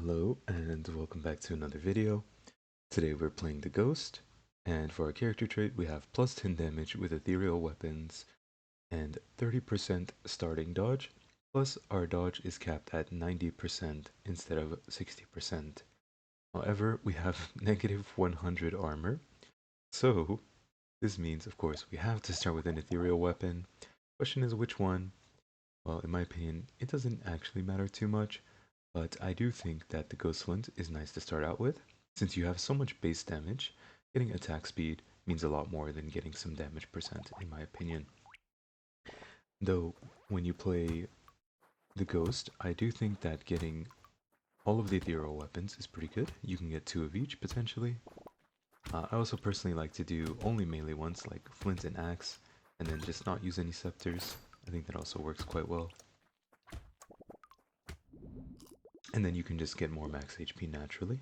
Hello and welcome back to another video. Today we're playing the Ghost, and for our character trait we have plus 10 damage with ethereal weapons and 30% starting dodge, plus our dodge is capped at 90% instead of 60%. However, we have negative 100 armor, so this means of course we have to start with an ethereal weapon. Question is which one? Well, in my opinion, it doesn't actually matter too much, but I do think that the Ghost Flint is nice to start out with. Since you have so much base damage, getting attack speed means a lot more than getting some damage percent, in my opinion. Though, when you play the Ghost, I do think that getting all of the ethereal weapons is pretty good. You can get 2 of each, potentially. I also personally like to do only melee ones, like Flint and Axe, and then just not use any scepters. I think that also works quite well. And then you can just get more max HP naturally.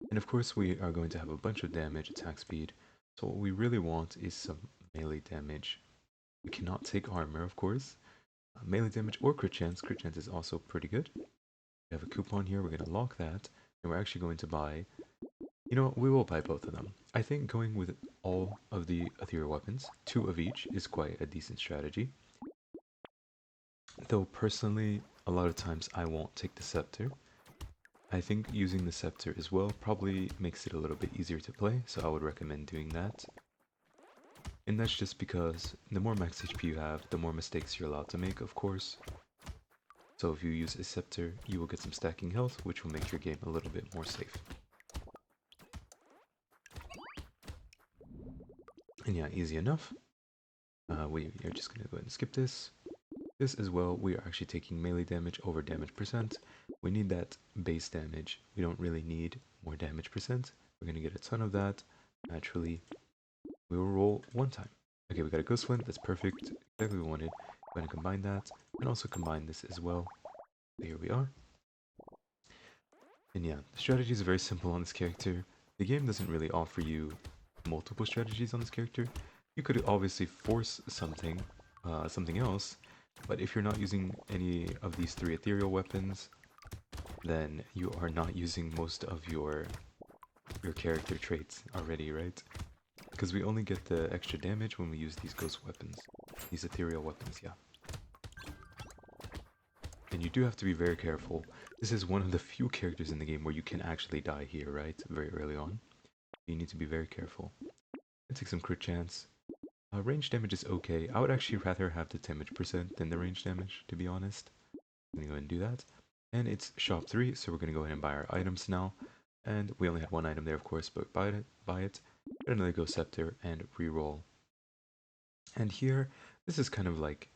And of course we are going to have a bunch of damage, attack speed, so what we really want is some melee damage. We cannot take armor, of course. Melee damage or crit chance. Crit chance is also pretty good. We have a coupon here, we're going to lock that, and we're actually going to buy... You know what, we will buy both of them. I think going with all of the ethereal weapons, 2 of each, is quite a decent strategy. Though personally, a lot of times I won't take the scepter. I think using the scepter as well probably makes it a little bit easier to play, so I would recommend doing that. And that's just because the more max HP you have, the more mistakes you're allowed to make, of course. So if you use a scepter, you will get some stacking health, which will make your game a little bit more safe. And yeah, easy enough. We are just going to go ahead and skip this. This as well, we are actually taking melee damage over damage percent. We need that base damage. We don't really need more damage percent. We're going to get a ton of that. Naturally, we will roll one time. Okay, we got a Ghost Flint. That's perfect. Exactly what we wanted. We're going to combine that and also combine this as well. So here we are. And yeah, the strategy is very simple on this character. The game doesn't really offer you multiple strategies on this character. You could obviously force something else, but if you're not using any of these 3 ethereal weapons, then you are not using most of your character traits already, right? Because we only get the extra damage when we use these ghost weapons. These ethereal weapons, yeah. And you do have to be very careful. This is one of the few characters in the game where you can actually die here, right? Very early on. You need to be very careful. Let's take some crit chance. Range damage is okay. I would actually rather have the damage percent than the range damage, to be honest. I'm gonna go ahead and do that. And it's shop 3, so we're gonna go ahead and buy our items now. And we only had one item there, of course, but buy it. Get another Ghost Scepter and reroll. And here, this is kind of like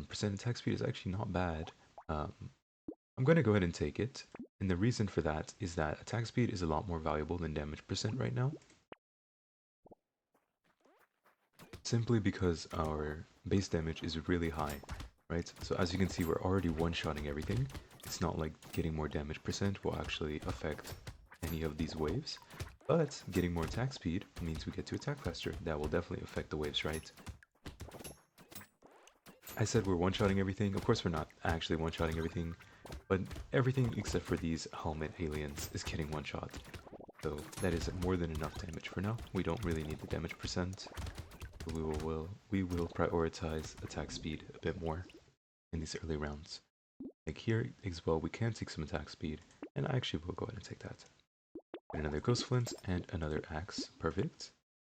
10% attack speed is actually not bad. I'm going to go ahead and take it. And the reason for that is that attack speed is a lot more valuable than damage percent right now. Simply because our base damage is really high, right? So as you can see, we're already one-shotting everything. It's not like getting more damage percent will actually affect any of these waves. But getting more attack speed means we get to attack faster. That will definitely affect the waves, right? I said we're one-shotting everything. Of course we're not actually one-shotting everything, but everything except for these helmet aliens is getting one-shot. So that is more than enough damage for now. We don't really need the damage percent. We will prioritize attack speed a bit more in these early rounds. Like here as well, we can take some attack speed, and I actually will go ahead and take that. And another Ghost Flint and another Axe. Perfect.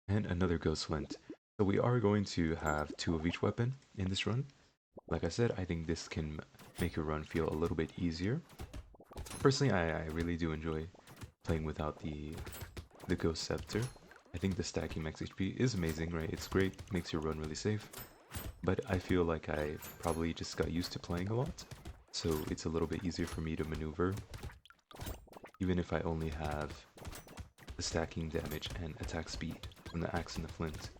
And another Ghost Flint. So we are going to have 2 of each weapon in this run. Like I said, I think this can make your run feel a little bit easier. Personally, I really do enjoy playing without the Ghost Scepter. I think the stacking max HP is amazing, right? It's great, makes your run really safe. But I feel like I probably just got used to playing a lot, so it's a little bit easier for me to maneuver, even if I only have the stacking damage and attack speed from the axe and the flint.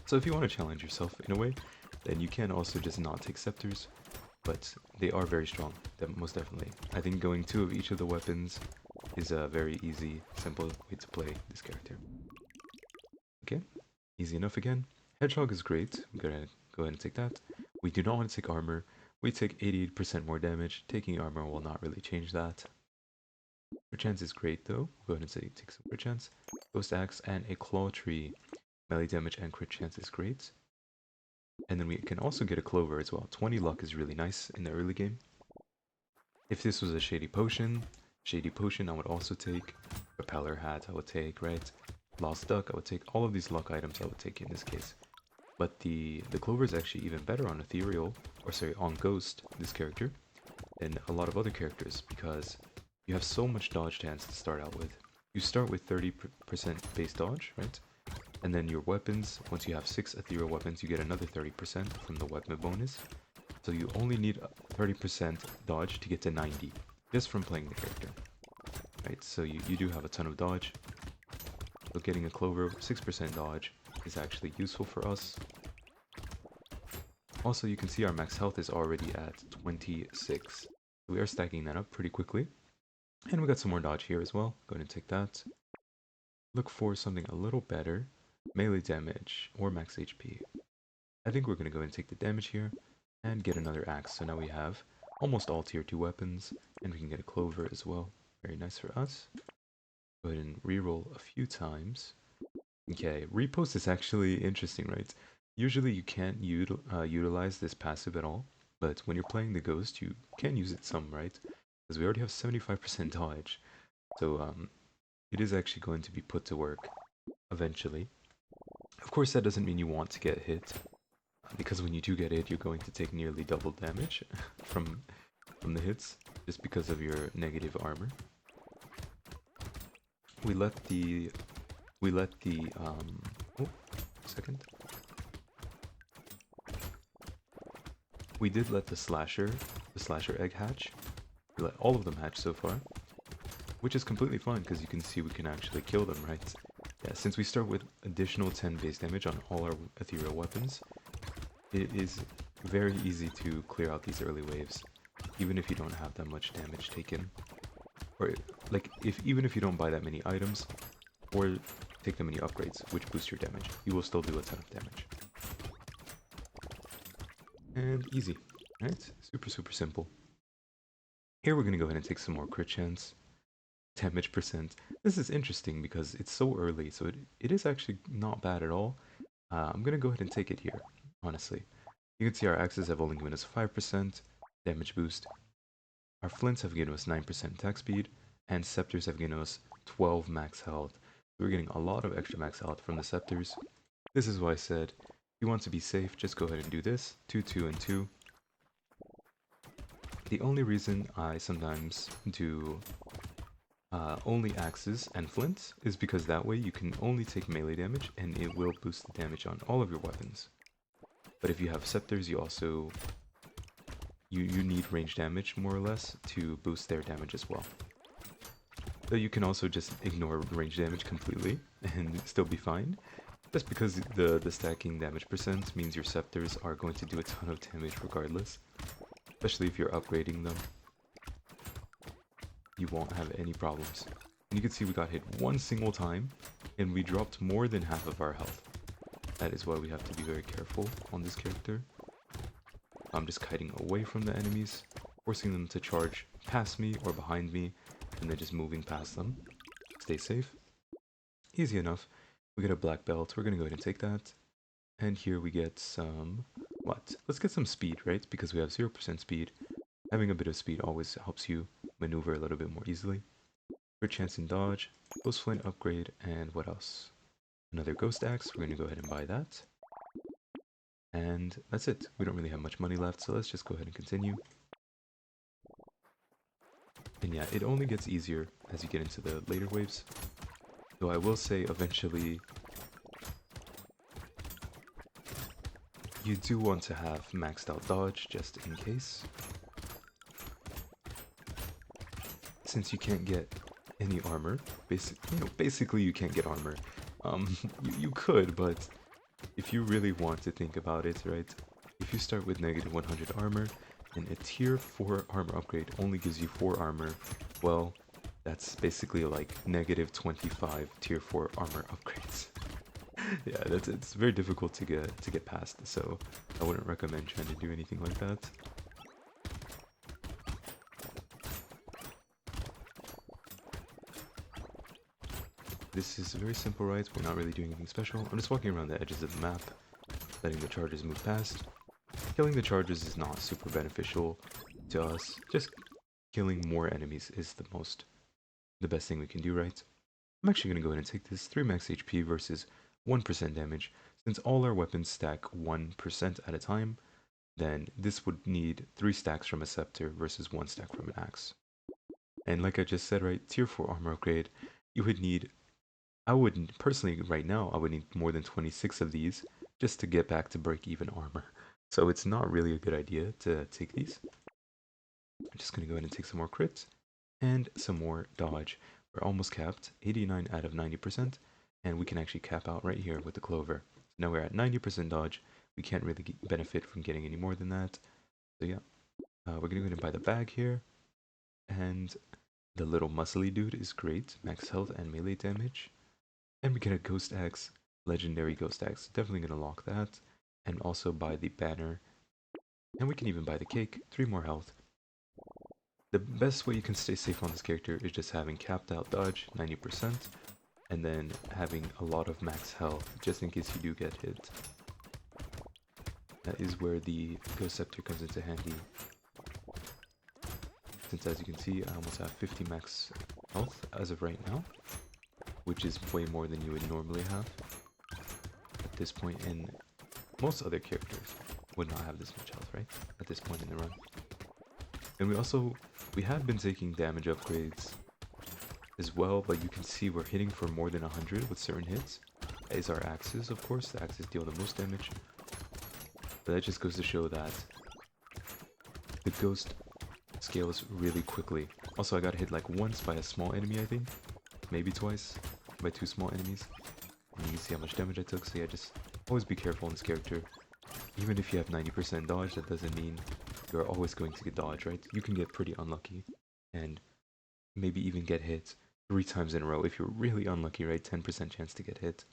So if you want to challenge yourself in a way, then you can also just not take scepters, but they are very strong, most definitely. I think going 2 of each of the weapons is a very easy, simple way to play this character. Okay, easy enough again. Hedgehog is great. I'm gonna go ahead and take that. We do not want to take armor. We take 88% more damage. Taking armor will not really change that. Perchance is great though. Go ahead and say take some perchance. Ghost Axe and a Claw Tree. Melee damage and crit chance is great. And then we can also get a Clover as well. 20 luck is really nice in the early game. If this was a Shady Potion I would also take. Propeller Hat I would take, right? Lost Duck I would take. All of these luck items I would take in this case. But the Clover is actually even better on Ethereal, or sorry, on Ghost, this character, than a lot of other characters, because you have so much dodge chance to start out with. You start with 30% base dodge, right? And then your weapons, once you have 6 ethereal weapons, you get another 30% from the weapon bonus. So you only need 30% dodge to get to 90, just from playing the character. Right, so you do have a ton of dodge. So getting a Clover, 6% dodge, is actually useful for us. Also, you can see our max health is already at 26. We are stacking that up pretty quickly. And we got some more dodge here as well. Go ahead and take that. Look for something a little better. Melee damage or max HP. I think we're going to go ahead and take the damage here and get another axe. So now we have almost all tier 2 weapons, and we can get a Clover as well. Very nice for us. Go ahead and reroll a few times. Okay, repost is actually interesting, right? Usually you can't utilize this passive at all, but when you're playing the Ghost, you can use it some, right? Because we already have 75% dodge, so it is actually going to be put to work eventually. Of course, that doesn't mean you want to get hit, because when you do get hit, you're going to take nearly double damage from the hits, just because of your negative armor. We let the second. We did let the slasher egg hatch. We let all of them hatch so far, which is completely fine because you can see we can actually kill them, right? Yeah, since we start with additional 10 base damage on all our ethereal weapons, it is very easy to clear out these early waves, even if you don't have that much damage taken. Or, like, even if you don't buy that many items, or take that many upgrades, which boost your damage, you will still do a ton of damage. And easy, right? Super simple. Here we're going to go ahead and take some more crit chance. Damage percent. This is interesting because it's so early, so it is actually not bad at all. I'm going to go ahead and take it here, honestly. You can see our axes have only given us 5% damage boost. Our flints have given us 9% attack speed, and scepters have given us 12 max health. So we're getting a lot of extra max health from the scepters. This is why I said, if you want to be safe, just go ahead and do this. 2, 2, and 2. The only reason I sometimes do only axes and flints is because that way you can only take melee damage and it will boost the damage on all of your weapons. But if you have scepters, you also you need range damage more or less to boost their damage as well. So you can also just ignore range damage completely and still be fine. Just because the stacking damage percent means your scepters are going to do a ton of damage regardless. Especially if you're upgrading them. You won't have any problems. And you can see we got hit one single time and we dropped more than half of our health. That is why we have to be very careful on this character. I'm just kiting away from the enemies, forcing them to charge past me or behind me, and then just moving past them. Stay safe. Easy enough. We get a black belt. We're going to go ahead and take that. And here we get some... what? Let's get some speed, right? Because we have 0% speed. Having a bit of speed always helps you maneuver a little bit more easily. Crit chance and dodge. Ghost flint upgrade. And what else? Another ghost axe. We're going to go ahead and buy that. And that's it. We don't really have much money left, so let's just go ahead and continue. And yeah, it only gets easier as you get into the later waves. Though I will say eventually you do want to have maxed out dodge just in case. Since you can't get any armor, basically you can't get armor. You could, but if you really want to think about it, right? If you start with negative 100 armor, and a tier 4 armor upgrade only gives you 4 armor, well, that's basically like negative 25 tier 4 armor upgrades. Yeah, it's very difficult to get past, so I wouldn't recommend trying to do anything like that. This is very simple, right? We're not really doing anything special. I'm just walking around the edges of the map, letting the charges move past. Killing the charges is not super beneficial to us. Just killing more enemies is the best thing we can do, right? I'm actually going to go ahead and take this 3 max HP versus 1% damage. Since all our weapons stack 1% at a time, then this would need 3 stacks from a scepter versus 1 stack from an axe. And like I just said, right, tier 4 armor upgrade, you would need, I wouldn't, personally right now, I would need more than 26 of these just to get back to break even armor. So it's not really a good idea to take these. I'm just going to go ahead and take some more crits and some more dodge. We're almost capped, 89 out of 90%, and we can actually cap out right here with the clover. Now we're at 90% dodge. We can't really benefit from getting any more than that. So yeah, we're going to go ahead and buy the bag here. And the little muscly dude is great, max health and melee damage. And we get a ghost axe, legendary ghost axe. Definitely going to lock that. And also buy the banner. And we can even buy the cake, 3 more health. The best way you can stay safe on this character is just having capped out dodge, 90%, and then having a lot of max health, just in case you do get hit. That is where the Ghost Scepter comes into handy. Since as you can see, I almost have 50 max health as of right now, which is way more than you would normally have at this point, and most other characters would not have this much health, right? At this point in the run. And we have been taking damage upgrades as well, but you can see we're hitting for more than 100 with certain hits. That is our axes, of course. The axes deal the most damage. But that just goes to show that the ghost scales really quickly. Also, I got hit like once by a small enemy, I think. Maybe twice by 2 small enemies. And you can see how much damage I took, so yeah, just always be careful on this character. Even if you have 90% dodge, that doesn't mean you're always going to get dodge, right? You can get pretty unlucky and maybe even get hit 3 times in a row if you're really unlucky, right? 10% chance to get hit.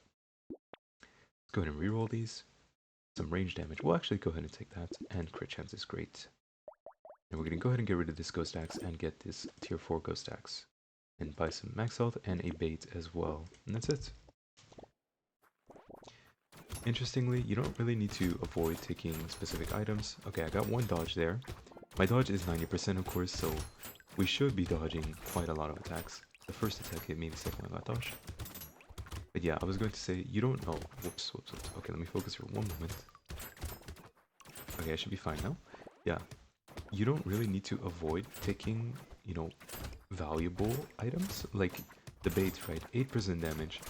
Let's go ahead and reroll these. Some range damage. We'll actually go ahead and take that, and crit chance is great. And we're going to go ahead and get rid of this ghost axe and get this tier 4 ghost axe. And buy some max health and a bait as well. And that's it. Interestingly, you don't really need to avoid taking specific items. Okay, I got 1 dodge there. My dodge is 90% of course, so we should be dodging quite a lot of attacks. The first attack hit me, the second one got dodged. But yeah, I was going to say, you don't know. Whoops. Okay, let me focus for 1 moment. Okay, I should be fine now. Yeah, you don't really need to avoid taking, you know, valuable items. Like the bait, right? 8% damage.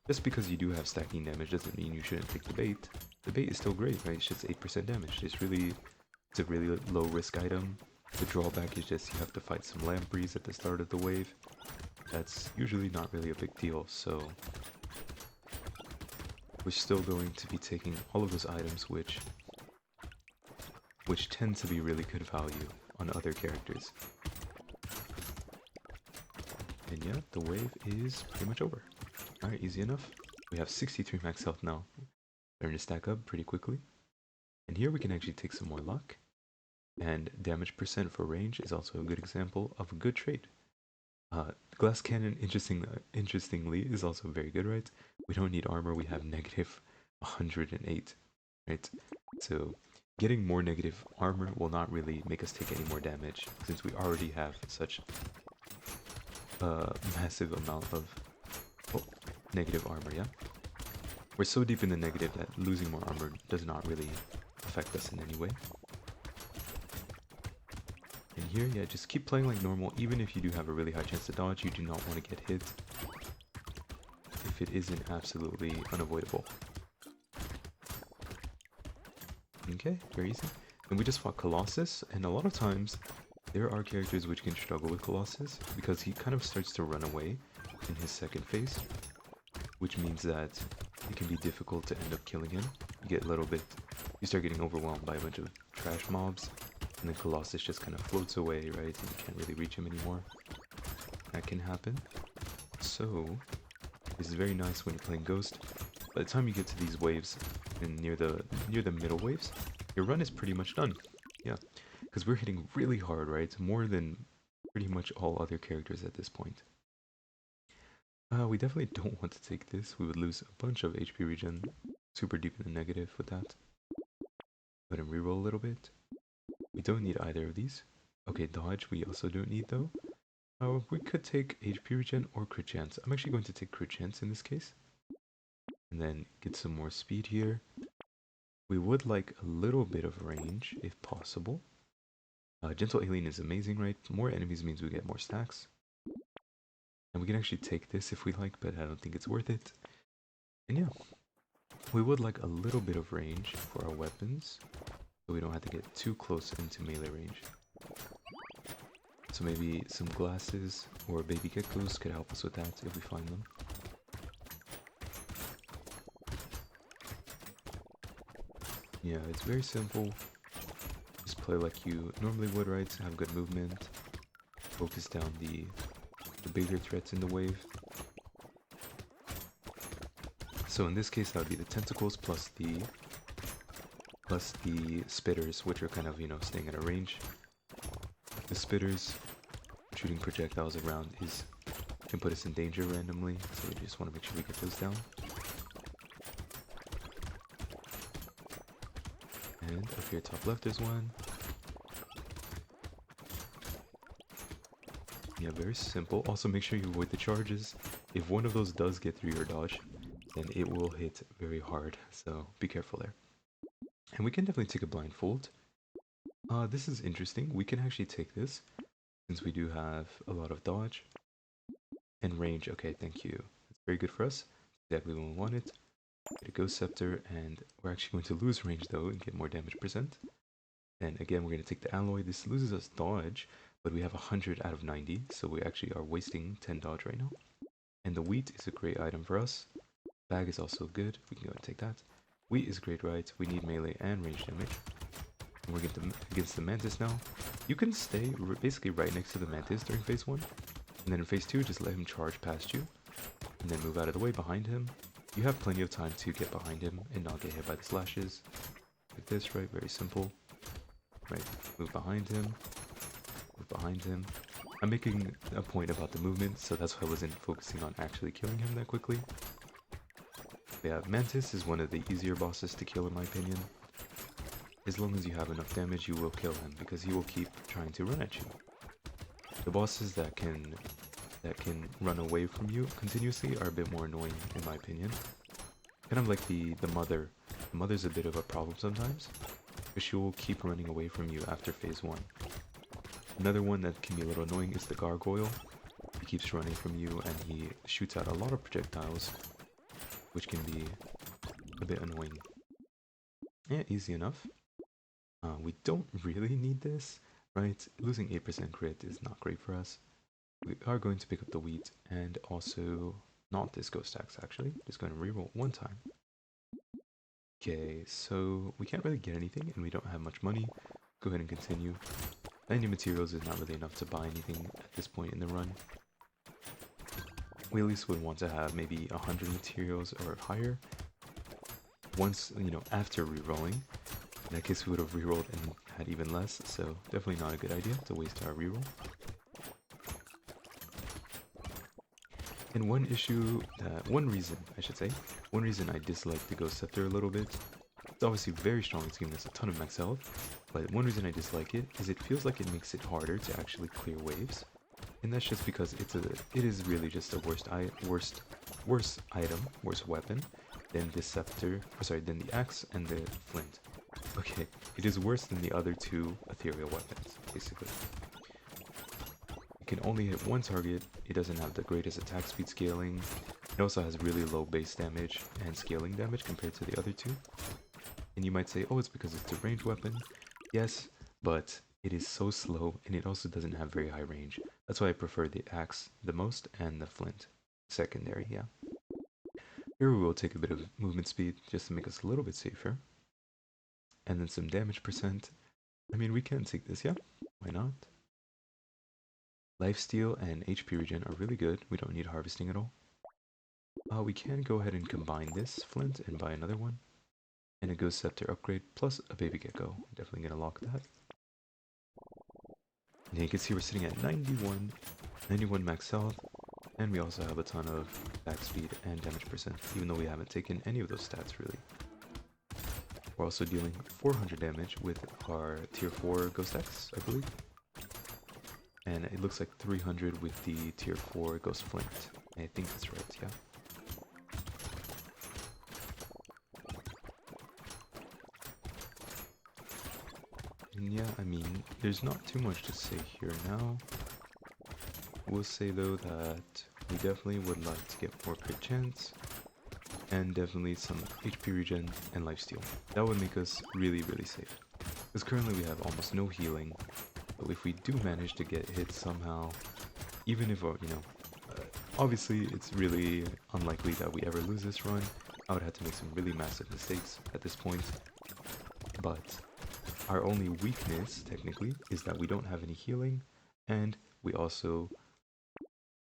Just because you do have stacking damage doesn't mean you shouldn't take the bait. The bait is still great, right? It's just 8% damage. It's a really low risk item. The drawback is just you have to fight some lampreys at the start of the wave. That's usually not really a big deal, so we're still going to be taking all of those items which tend to be really good value on other characters. And yeah, the wave is pretty much over. Alright, easy enough. We have 63 max health now. Starting to stack up pretty quickly. And here we can actually take some more luck. And damage percent for range is also a good example of a good trade. Glass cannon, interestingly, is also very good, right? We don't need armor, we have negative 108, right? So getting more negative armor will not really make us take any more damage, since we already have such a massive amount of negative armor, yeah? We're so deep in the negative that losing more armor does not really affect us in any way. And here, yeah, just keep playing like normal. Even if you do have a really high chance to dodge, you do not want to get hit if it isn't absolutely unavoidable. Okay, very easy. And we just fought Colossus, and a lot of times there are characters which can struggle with Colossus because he kind of starts to run away in his second phase, which means that it can be difficult to end up killing him. You start getting overwhelmed by a bunch of trash mobs, and then Colossus just kind of floats away, right? And you can't really reach him anymore. That can happen. So this is very nice when you're playing Ghost. By the time you get to these waves, and near the middle waves, your run is pretty much done. Yeah, because we're hitting really hard, right? More than pretty much all other characters at this point. We definitely don't want to take this. We would lose a bunch of HP regen. Super deep in the negative with that. Go ahead and reroll a little bit. We don't need either of these. Okay, dodge we also don't need though. We could take HP regen or crit chance. I'm actually going to take crit chance in this case. And then get some more speed here. We would like a little bit of range if possible. Gentle Alien is amazing, right? More enemies means we get more stacks. And we can actually take this if we like, but I don't think it's worth it. And yeah, we would like a little bit of range for our weapons, so we don't have to get too close into melee range. So maybe some glasses or baby geckos could help us with that if we find them. Yeah, it's very simple. Just play like you normally would, right? Have good movement. Focus down the bigger threats in the wave. So in this case, that would be the tentacles plus the spitters, which are kind of, you know, staying at a range. The spitters shooting projectiles around can put us in danger randomly, so we just want to make sure we get those down. And up here top left there's one. Yeah, very simple. Also make sure you avoid the charges. If one of those does get through your dodge, then it will hit very hard, so be careful there. And we can definitely take a blindfold. This is interesting. We can actually take this, since we do have a lot of dodge. And range, okay, thank you. That's very good for us. Exactly when we want it. Get a Ghost Scepter, and we're actually going to lose range though and get more damage percent. And again, we're going to take the alloy. This loses us dodge, but we have 100 out of 90, so we actually are wasting 10 dodge right now. And the wheat is a great item for us. Bag is also good. We can go and take that. Wheat is great, right? We need melee and range damage. And we're against the mantis now. You can stay basically right next to the mantis during phase 1. And then in phase 2, just let him charge past you. And then move out of the way behind him. You have plenty of time to get behind him and not get hit by the slashes. Like this, right? Very simple. Right, move behind him. Move behind him. I'm making a point about the movement, so that's why I wasn't focusing on actually killing him that quickly. Yeah, Mantis is one of the easier bosses to kill in my opinion. As long as you have enough damage, you will kill him, because he will keep trying to run at you. The bosses that can run away from you continuously are a bit more annoying in my opinion. Kind of like the mother. The mother's a bit of a problem sometimes, but she will keep running away from you after phase 1. Another one that can be a little annoying is the gargoyle. He keeps running from you and he shoots out a lot of projectiles, which can be a bit annoying. Yeah, easy enough. We don't really need this, right? Losing 8% crit is not great for us. We are going to pick up the wheat and also not this ghost axe actually. Just going to reroll one time. Okay, so we can't really get anything and we don't have much money. Go ahead and continue. 90 materials is not really enough to buy anything at this point in the run. We at least would want to have maybe 100 materials or higher. Once, you know, after rerolling. In that case we would have rerolled and had even less, so definitely not a good idea to waste our reroll. And one reason I dislike the Ghost Scepter a little bit, it's obviously very strong, it's giving us a ton of max health, but one reason I dislike it is it feels like it makes it harder to actually clear waves. And that's just because it is really just a worse weapon than the scepter, than the axe and the flint. Okay, it is worse than the other two ethereal weapons, basically. It can only hit one target, it doesn't have the greatest attack speed scaling, it also has really low base damage and scaling damage compared to the other two. And you might say, oh, it's because it's a ranged weapon. Yes, but it is so slow and it also doesn't have very high range. That's why I prefer the axe the most and the flint secondary, yeah. Here we will take a bit of movement speed just to make us a little bit safer. And then some damage percent. I mean, we can take this, yeah? Why not? Lifesteal and HP regen are really good. We don't need harvesting at all. We can go ahead and combine this flint and buy another one. And a Ghost Scepter upgrade plus a baby gecko. Definitely gonna lock that. And you can see we're sitting at 91 max health. And we also have a ton of attack speed and damage percent, even though we haven't taken any of those stats really. We're also dealing 400 damage with our tier 4 Ghost Axe, I believe. And it looks like 300 with the tier 4 Ghost Flint. I think that's right, yeah. And yeah, I mean, there's not too much to say here now. We'll say though that we definitely would like to get more crit chance, and definitely some HP regen and lifesteal. That would make us really, really safe. Because currently we have almost no healing, so if we do manage to get hit somehow, even if, obviously it's really unlikely that we ever lose this run. I would have to make some really massive mistakes at this point, but our only weakness, technically, is that we don't have any healing, and we also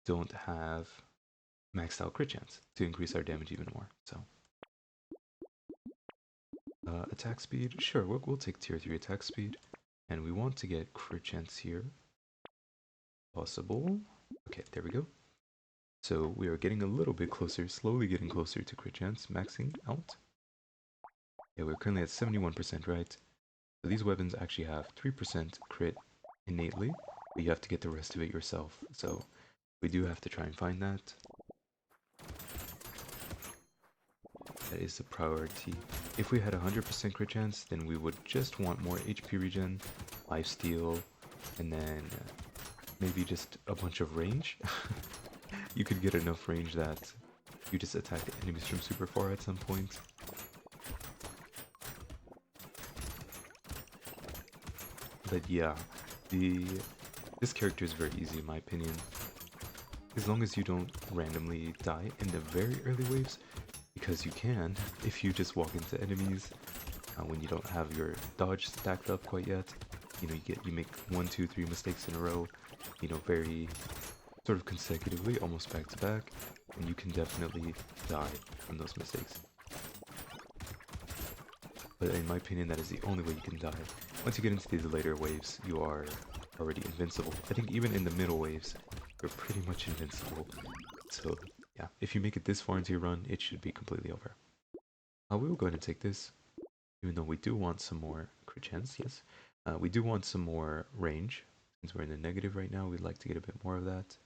don't have maxed out crit chance to increase our damage even more. So, attack speed, sure, we'll take tier 3 attack speed, and we want to get crit chance here. Possible. Okay, there we go. So we are getting a little bit closer, slowly getting closer to crit chance, maxing out. Yeah, we're currently at 71%, right? So these weapons actually have 3% crit innately, but you have to get the rest of it yourself. So we do have to try and find that. That is the priority. If we had 100% crit chance, then we would just want more HP regen, lifesteal, and then maybe just a bunch of range. You could get enough range that you just attack the enemies from super far at some point. But yeah, this character is very easy in my opinion. As long as you don't randomly die in the very early waves, because you can if you just walk into enemies when you don't have your dodge stacked up quite yet. You know, you make 1, 2, 3 mistakes in a row, you know, very sort of consecutively, almost back to back, and you can definitely die from those mistakes. But in my opinion, that is the only way you can die. Once you get into these later waves, you are already invincible. I think even in the middle waves, you're pretty much invincible. So yeah, if you make it this far into your run, it should be completely over. We will go ahead and take this, even though we do want some more crit chance, yes. We do want some more range. Since we're in the negative right now, we'd like to get a bit more of that.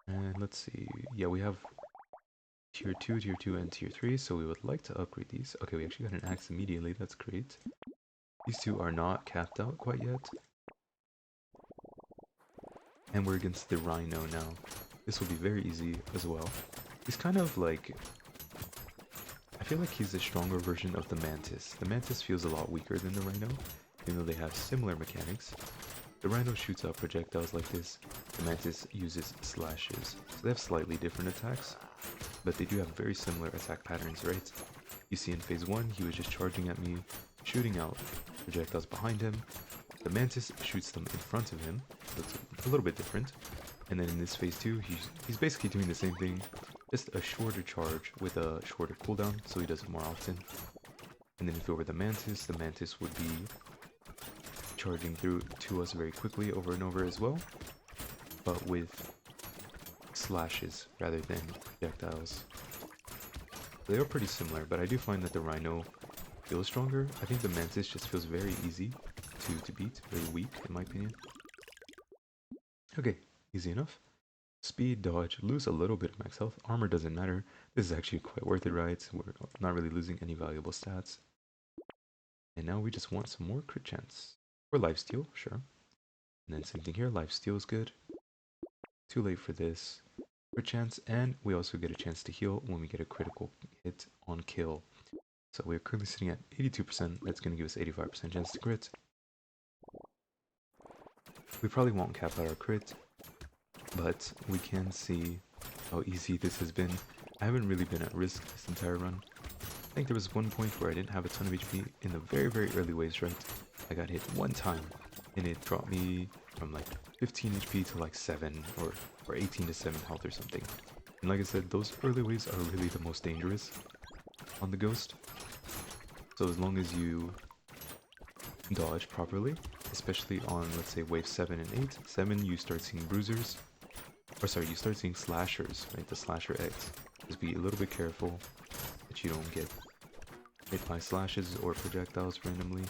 And let's see, yeah, we have tier 2, and tier 3, so we would like to upgrade these. Okay, we actually got an axe immediately, that's great. These two are not capped out quite yet. And we're against the Rhino now. This will be very easy as well. He's kind of like... I feel like he's a stronger version of the Mantis. The Mantis feels a lot weaker than the Rhino, even though they have similar mechanics. The Rhino shoots out projectiles like this. The Mantis uses slashes. So they have slightly different attacks, but they do have very similar attack patterns, right? You see in phase 1, he was just charging at me, shooting out projectiles behind him. The Mantis shoots them in front of him, so it's a little bit different. And then in this phase 2, he's basically doing the same thing, just a shorter charge with a shorter cooldown, so he does it more often. And then if it were the Mantis would be charging through to us very quickly over and over as well, but with slashes rather than projectiles. They are pretty similar, but I do find that the Rhino feels stronger. I think the Mantis just feels very easy to beat, very weak in my opinion. Okay, easy enough. Speed, dodge, lose a little bit of max health. Armor doesn't matter. This is actually quite worth it, right? We're not really losing any valuable stats. And now we just want some more crit chance. Or lifesteal, sure. And then same thing here, lifesteal is good. Too late for this. Crit chance, and we also get a chance to heal when we get a critical hit on kill. So we're currently sitting at 82%, that's going to give us 85% chance to crit. We probably won't cap out our crit, but we can see how easy this has been. I haven't really been at risk this entire run. I think there was one point where I didn't have a ton of HP in the very, very early waves, right? I got hit one time, and it dropped me from like 15 HP to like 7 or 18 to 7 health or something. And like I said, those early waves are really the most dangerous on the Ghost. So as long as you dodge properly, especially on, let's say, wave 7 and 8. 7, you start seeing bruisers, or sorry, you start seeing slashers, right? The slasher eggs. Just be a little bit careful that you don't get hit by slashes or projectiles randomly,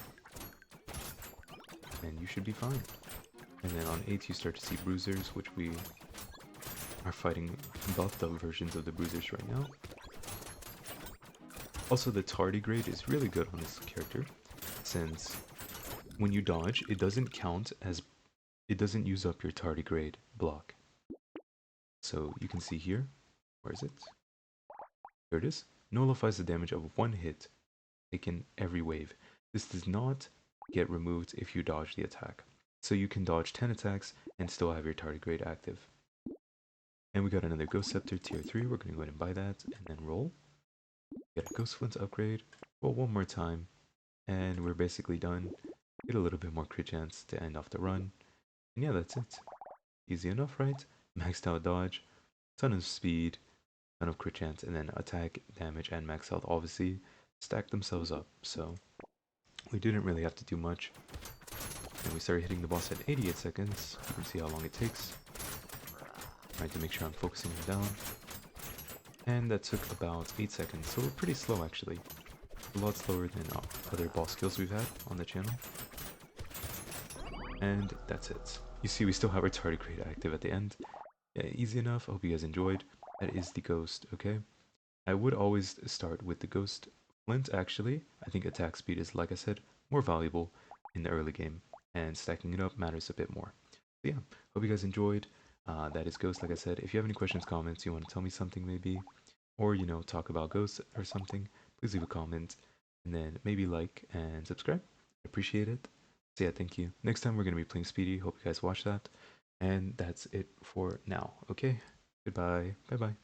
and you should be fine. And then on 8 you start to see bruisers, which we are fighting buffed up versions of the bruisers right now. Also, the tardigrade is really good on this character, since when you dodge, it doesn't count as, it doesn't use up your tardigrade block. So you can see here, where is it? Here it is. Nullifies the damage of one hit taken every wave. This does not get removed if you dodge the attack. So you can dodge 10 attacks and still have your tardigrade active. And we got another Ghost Scepter tier 3. We're going to go ahead and buy that and then roll. Get a Ghost Flint upgrade. Roll one more time. And we're basically done. Get a little bit more crit chance to end off the run. And yeah, that's it. Easy enough, right? Maxed out dodge, ton of speed, ton of crit chance, and then attack, damage, and max health obviously stack themselves up. So we didn't really have to do much. And we started hitting the boss at 88 seconds. You can see how long it takes. Trying to make sure I'm focusing him down. And that took about 8 seconds, so we're pretty slow actually. A lot slower than other boss kills we've had on the channel. And that's it. You see we still have our tardigrade active at the end. Yeah, easy enough. I hope you guys enjoyed. That is the ghost, okay? I would always start with the ghost flint actually. I think attack speed is, like I said, more valuable in the early game. And stacking it up matters a bit more. But yeah, hope you guys enjoyed. That is Ghost, like I said. If you have any questions, comments, you want to tell me something maybe, or, you know, talk about Ghost or something, please leave a comment, and then maybe like and subscribe. I appreciate it. So yeah, thank you. Next time we're going to be playing Speedy. Hope you guys watch that. And that's it for now, okay? Goodbye. Bye-bye.